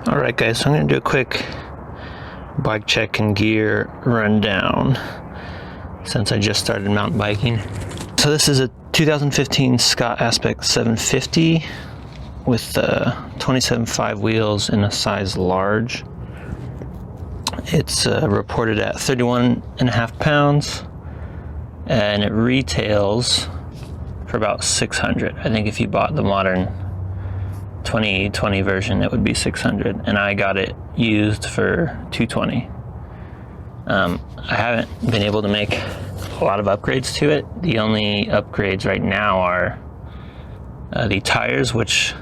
Alright guys, so I'm going to do a quick bike check and gear rundown since I just started mountain biking. So this is a 2015 Scott Aspect 750 with 27.5 wheels in a size large. It's reported at 31.5 pounds and it retails for about 600. I think if you bought the modern 2020 version it would be 600, and I got it used for 220. I haven't been able to make a lot of upgrades to it. The only upgrades right now are the tires, which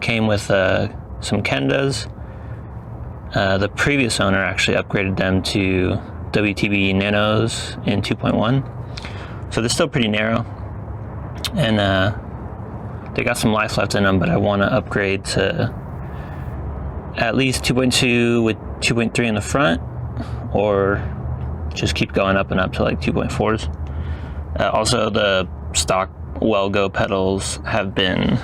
came with some Kendas. The previous owner actually upgraded them to WTB Nanos in 2.1, so they're still pretty narrow, and they got some life left in them, but I want to upgrade to at least 2.2 with 2.3 in the front, or just keep going up and up to like 2.4s. Also, the stock Well-Go pedals have been,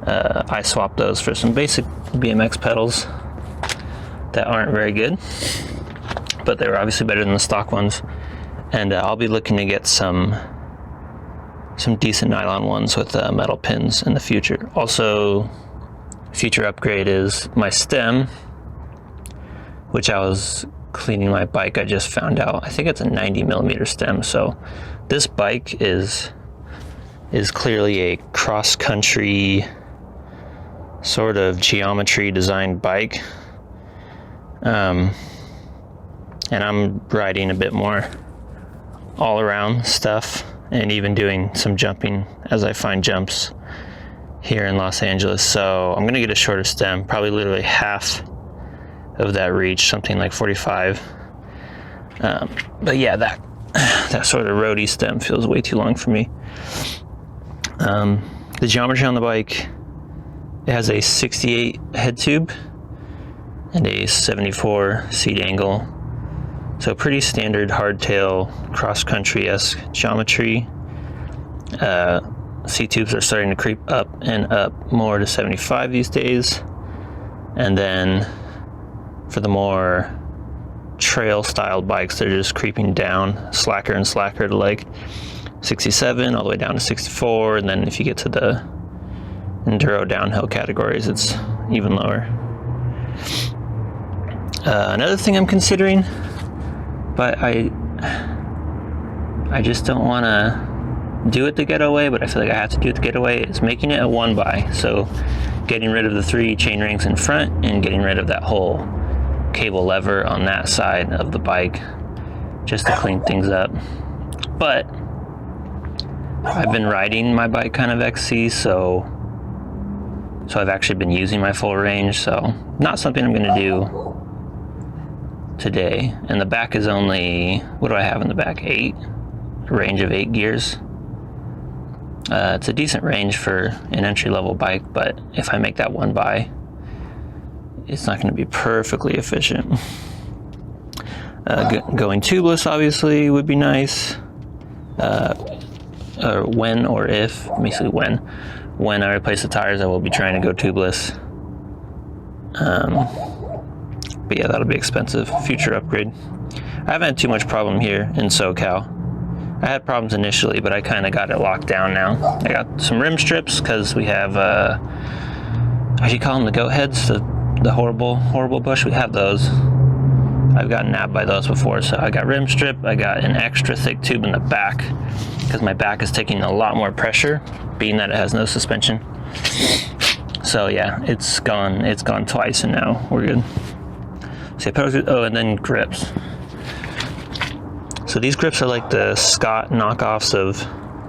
I swapped those for some basic BMX pedals that aren't very good, but they were obviously better than the stock ones. And I'll be looking to get some decent nylon ones with metal pins in the future. Also, future upgrade is my stem, which I was cleaning my bike. I just found out, I think it's a 90mm stem. So this bike is clearly a cross-country sort of geometry designed bike. And I'm riding a bit more all around stuff, and even doing some jumping as I find jumps here in Los Angeles. So I'm gonna get a shorter stem, probably literally half of that reach, something like 45. But yeah, that sort of roadie stem feels way too long for me. The geometry on the bike, it has a 68 head tube and a 74 seat angle. So pretty standard hardtail cross-country-esque geometry. Seat tubes are starting to creep up and up more to 75 these days. And then for the more trail-styled bikes, they're just creeping down slacker and slacker to like 67 all the way down to 64. And then if you get to the enduro downhill categories, it's even lower. Another thing I'm considering, but I just don't want to do it to get away, but I feel like I have to do it to get away, is making it a 1x. So getting rid of the 3 chain rings in front and getting rid of that whole cable lever on that side of the bike, just to clean things up. But I've been riding my bike kind of XC, so I've actually been using my full range, so not something I'm going to do today. And the back is only, what do I have in the back? 8, a range of 8 gears. It's a decent range for an entry-level bike, but if I make that 1x, it's not going to be perfectly efficient. Going tubeless obviously would be nice. Or when, or if, basically when I replace the tires, I will be trying to go tubeless. But yeah, that'll be expensive. Future upgrade. I haven't had too much problem here in SoCal. I had problems initially, but I kind of got it locked down now. I got some rim strips because we have, how do you call them, the goat heads? The horrible bush? We have those. I've gotten nabbed by those before, so I got rim strip. I got an extra thick tube in the back because my back is taking a lot more pressure, being that it has no suspension. So yeah, it's gone twice, and now we're good. So and then grips. So these grips are like the Scott knockoffs of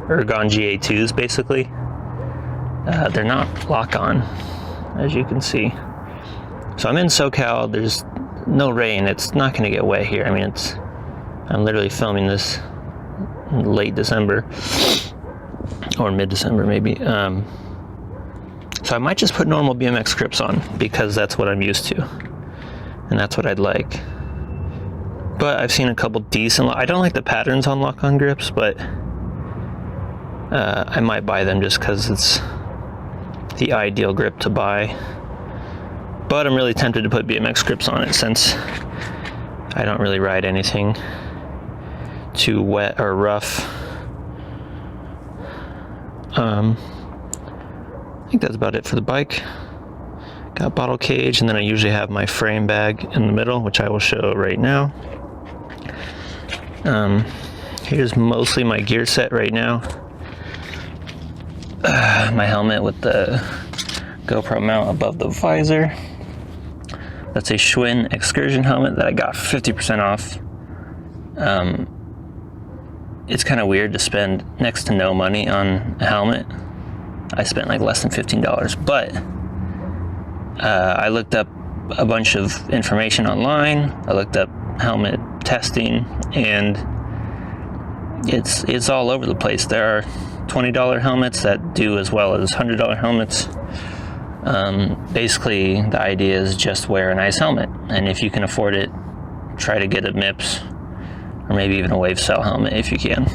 Ergon GA2s, basically. They're not lock-on, as you can see. So I'm in SoCal, there's no rain, it's not gonna get wet here. I mean, I'm literally filming this in late December, or mid-December maybe. So I might just put normal BMX grips on, because that's what I'm used to. And that's what I'd like. But I've seen a couple decent, I don't like the patterns on lock-on grips, but I might buy them just because it's the ideal grip to buy. But I'm really tempted to put BMX grips on it since I don't really ride anything too wet or rough. I think that's about it for the bike. Got bottle cage, and then I usually have my frame bag in the middle, which I will show right now. Here's mostly my gear set right now. My helmet with the GoPro mount above the visor. That's a Schwinn excursion helmet that I got for 50% off. It's kind of weird to spend next to no money on a helmet. I spent like less than $15, but I looked up a bunch of information online. I looked up helmet testing, and it's all over the place. There are $20 helmets that do as well as $100 helmets. Basically, the idea is just wear a nice helmet, and if you can afford it, try to get a MIPS or maybe even a wave cell helmet if you can.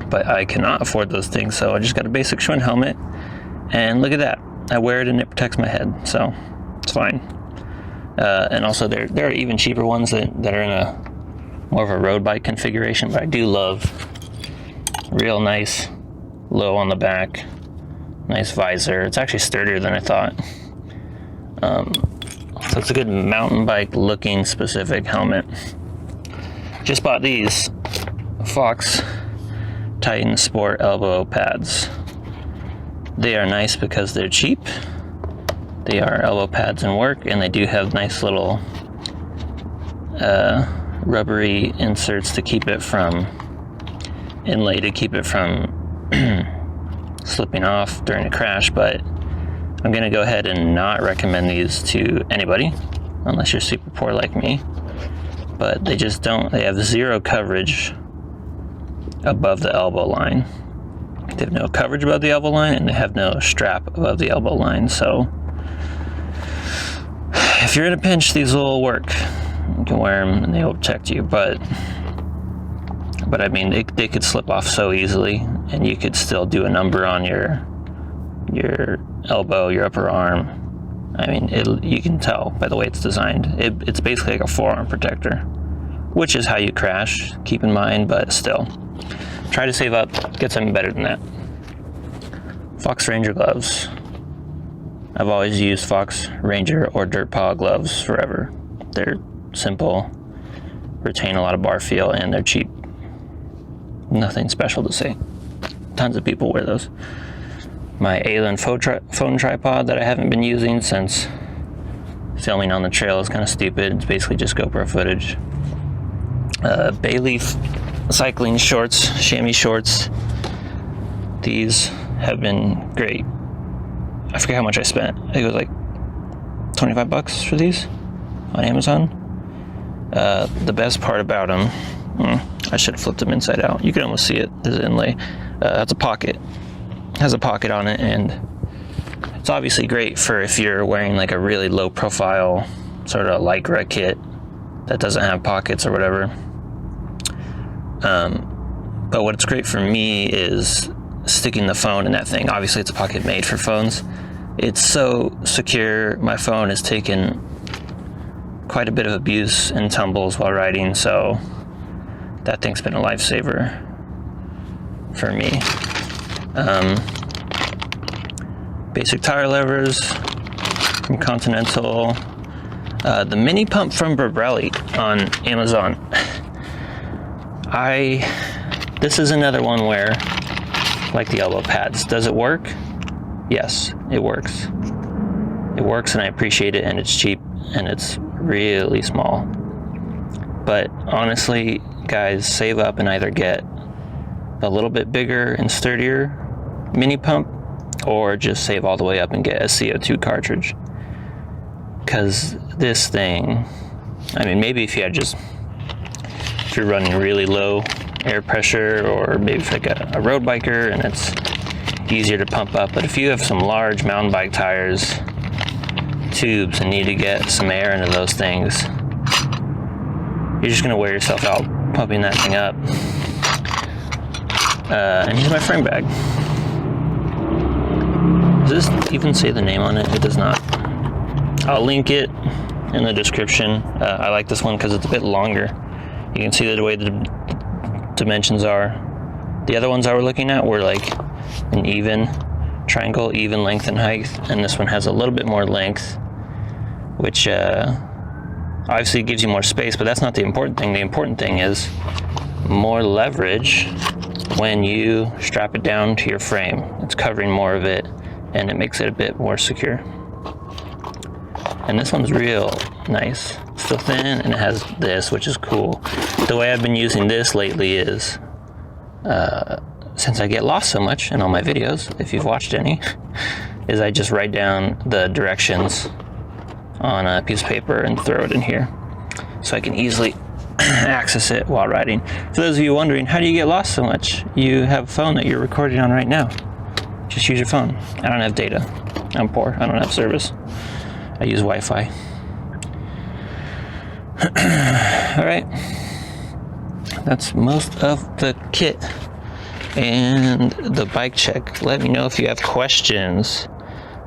But I cannot afford those things, so I just got a basic Schwinn helmet, and look at that. I wear it and it protects my head, so it's fine. And also there are even cheaper ones that are in a more of a road bike configuration, but I do love real nice, low on the back, nice visor. It's actually sturdier than I thought. So it's a good mountain bike looking specific helmet. Just bought these Fox Titan Sport elbow pads. They are nice because they're cheap. They are elbow pads and work, and they do have nice little rubbery inserts to keep it from inlay to keep it from slipping off during a crash. But I'm gonna go ahead and not recommend these to anybody unless you're super poor like me. But they just don't, they have zero coverage above the elbow line. They have no coverage above the elbow line, and they have no strap above the elbow line. So if you're in a pinch, these will work. You can wear them and they will protect you, but I mean, they could slip off so easily, and you could still do a number on your elbow, your upper arm. I mean, you can tell by the way it's designed. It's basically like a forearm protector, which is how you crash, keep in mind, but still. Try to save up, get something better than that. Fox Ranger gloves. I've always used Fox Ranger or Dirt Paw gloves forever. They're simple, retain a lot of bar feel, and they're cheap. Nothing special to say. Tons of people wear those. My Alien phone tripod that I haven't been using since filming on the trail is kind of stupid. It's basically just GoPro footage. Bayleaf cycling shorts, chamois shorts. These have been great. I forget how much I spent. I think it was like 25 bucks for these on Amazon. The best part about them, I should have flipped them inside out. You can almost see it. There's an inlay. That's a pocket. It has a pocket on it, and it's obviously great for if you're wearing like a really low profile sort of Lycra kit that doesn't have pockets or whatever. But what's great for me is sticking the phone in that thing. Obviously it's a pocket made for phones. It's so secure. My phone has taken quite a bit of abuse and tumbles while riding, so that thing's been a lifesaver for me. Basic tire levers from Continental. The mini pump from Burbrelli on Amazon. This is another one where, like the elbow pads, does it work? Yes, it works. It works, and I appreciate it, and it's cheap, and it's really small. But honestly, guys, save up and either get a little bit bigger and sturdier mini pump, or just save all the way up and get a CO2 cartridge. Because this thing, I mean, maybe if you're running really low air pressure, or maybe if like a road biker and it's easier to pump up, but if you have some large mountain bike tires, tubes, and need to get some air into those things, you're just gonna wear yourself out pumping that thing up. And here's my frame bag. Does this even say the name on it? It does not. I'll link it in the description. I like this one because it's a bit longer. You can see the way the dimensions are. The other ones I were looking at were like an even triangle, even length and height, and this one has a little bit more length, which obviously gives you more space, but that's not the important thing. The important thing is more leverage when you strap it down to your frame. It's covering more of it, and it makes it a bit more secure. And this one's real nice. It's still thin, and it has this, which is cool. The way I've been using this lately is, since I get lost so much in all my videos, if you've watched any, is I just write down the directions on a piece of paper and throw it in here, so I can easily access it while riding. For those of you wondering, how do you get lost so much? You have a phone that you're recording on right now. Just use your phone. I don't have data. I'm poor. I don't have service. I use Wi-Fi. All right. That's most of the kit and the bike check. Let me know if you have questions.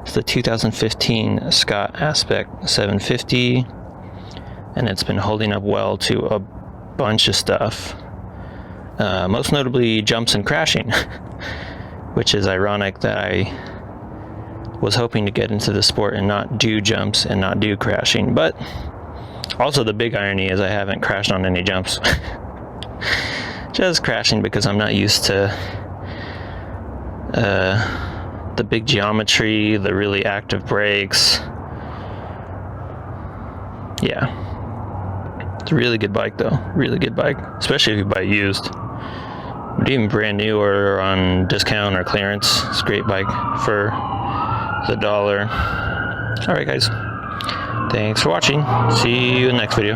It's the 2015 Scott Aspect 750, and it's been holding up well to a bunch of stuff, most notably jumps and crashing, which is ironic that I was hoping to get into the sport and not do jumps and not do crashing. But also the big irony is I haven't crashed on any jumps. Just crashing because I'm not used to the big geometry, the really active brakes. Yeah, it's a really good bike though, really good bike, especially if you buy it used. But even brand new or on discount or clearance, it's a great bike for the $1. All right guys, thanks for watching. See you in the next video.